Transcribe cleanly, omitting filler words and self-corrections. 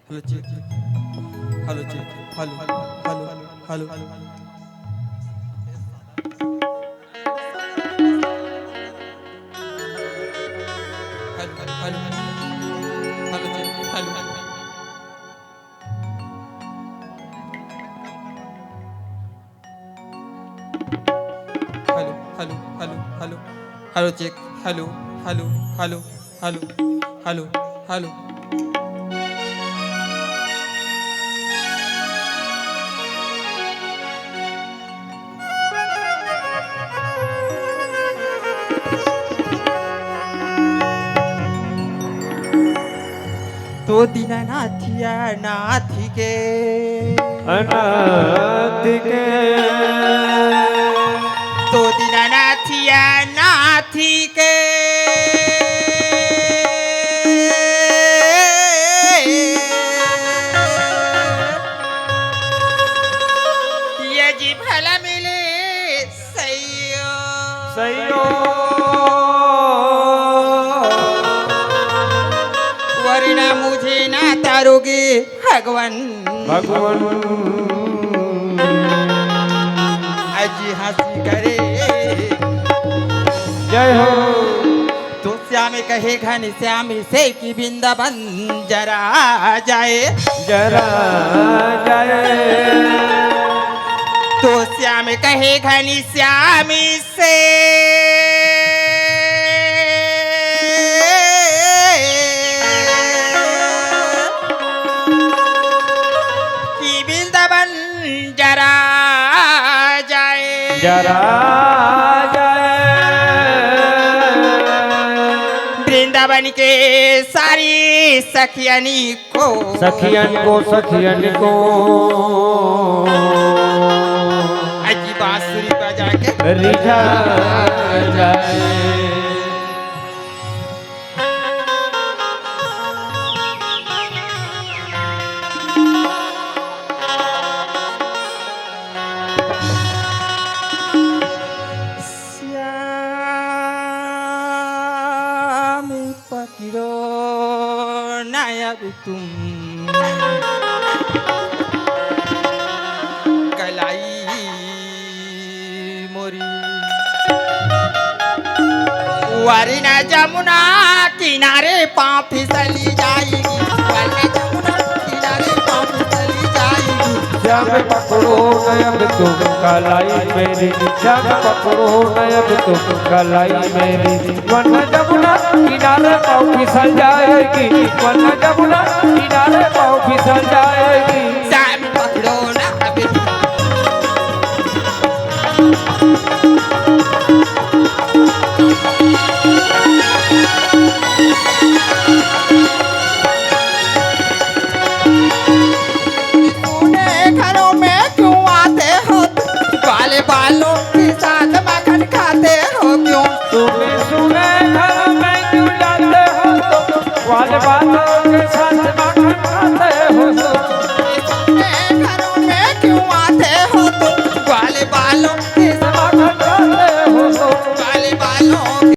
hello check hello check hello hello hello hello hello check hello hello hello hello hello check hello hello hello hello hello hello तो दीनानाथिया नाथी के अनाथ के तो दीनानाथिया नाथी के ये जी भला मिले सैयो सैयो वरना मुझे ना तारोगे भगवान भगवान अजी हंसी करे जय हो तो श्याम कहे घन श्याम से की वृंदावन जरा जाए जरा जाए तो श्याम कहे घन श्याम से की वृंदावन जरा जाए जरा जाए वृंदावन के सारी सखियनी को सखियन को अजी बांसुरी बजा के रिझा जाए श्याम पकिरो नायब तुम कलाई मोरी वरना जमुना किनारे पाँव फिसली जाएगी वरना जमुना किनारे पाँव फिसली जाएगी जब पकड़ो नयब तुम कलाई मेरी जब पकड़ो नयब तुम कलाई मेरी वरना जमुना किनारे पाँव फिसल जाएगी वरना जमुना किनारे पाँव फिसल जाएगी श्याम पकड़ो ना अभी घरों में क्यों आते हो वाले बालों के साथ मक्खन खाते हो क्यों तुम्हें सुने घर में क्यों जाते हो वाले बालों के साथ मक्खन खाते हो घरों में क्यों आते हो वाले बालों के